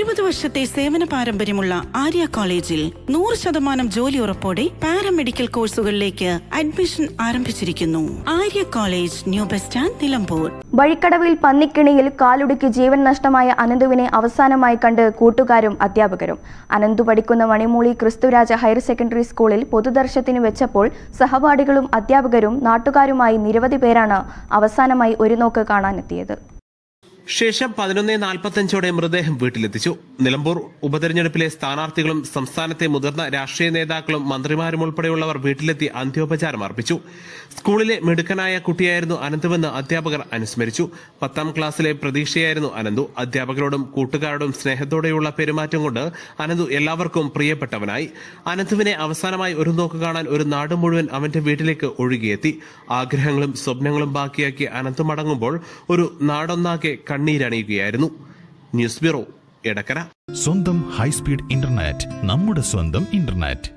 20 വർഷത്തെ സേവന പാരമ്പര്യമുള്ള ആര്യ കോളേജിൽ 100% ജോലി ഉറപ്പോടെ പാരാമെഡിക്കൽ കോഴ്സുകളിലേക്ക് അഡ്മിഷൻ ആരംഭിച്ചിരിക്കുന്നു. Arya college, new bus stand, Nilambur. വഴിക്കടവിൽ പന്നിക്കിണിയിൽ കാലുടുക്കി ജീവൻ നഷ്ടമായ അനന്തുവിനെ അവസാനമായി കണ്ട് കൂട്ടുകാരും അധ്യാപകരും. അനന്തു പഠിക്കുന്ന മണിമൂളി ക്രിസ്തുരാജ ഹയർ സെക്കൻഡറി സ്കൂളിൽ പൊതുദർശനത്തിന് വെച്ചപ്പോൾ സഹപാഠികളും അധ്യാപകരും നാട്ടുകാരുമായി നിരവധി പേരാണ് അവസാനമായി ഒരു നോക്ക് കാണാനെത്തിയത്. ശേഷം 11:45 മൃതദേഹം വീട്ടിലെത്തിച്ചു. നിലമ്പൂർ ഉപതെരഞ്ഞെടുപ്പിലെ സ്ഥാനാർത്ഥികളും സംസ്ഥാനത്തെ മുതിർന്ന രാഷ്ട്രീയ നേതാക്കളും മന്ത്രിമാരും ഉൾപ്പെടെയുള്ളവർ വീട്ടിലെത്തി അന്ത്യോപചാരം അർപ്പിച്ചു. സ്കൂളിലെ മിടുക്കനായ കുട്ടിയായിരുന്നു അനന്തുവെന്ന് അധ്യാപകർ അനുസ്മരിച്ചു. 10ാം ക്ലാസ്സിലെ പ്രതീക്ഷയായിരുന്നു അനന്തു. അധ്യാപകരോടും കൂട്ടുകാരോടും സ്നേഹത്തോടെയുള്ള പെരുമാറ്റം കൊണ്ട് അനന്തു എല്ലാവർക്കും പ്രിയപ്പെട്ടവനായി. അനന്തുവിനെ അവസാനമായി ഒരു നോക്ക് കാണാൻ ഒരു നാട് മുഴുവൻ അവന്റെ വീട്ടിലേക്ക് ഒഴുകിയെത്തി. ആഗ്രഹങ്ങളും സ്വപ്നങ്ങളും ബാക്കിയാക്കി അനന്തു മടങ്ങുമ്പോൾ ഒരു നാടൊന്നാകെ കണ്ണീരണിയുകയായിരുന്നു. News bureau, Edakkara. സ്വന്തം ഹൈസ്പീഡ് ഇന്റർനെറ്റ്, നമ്മുടെ സ്വന്തം ഇന്റർനെറ്റ്.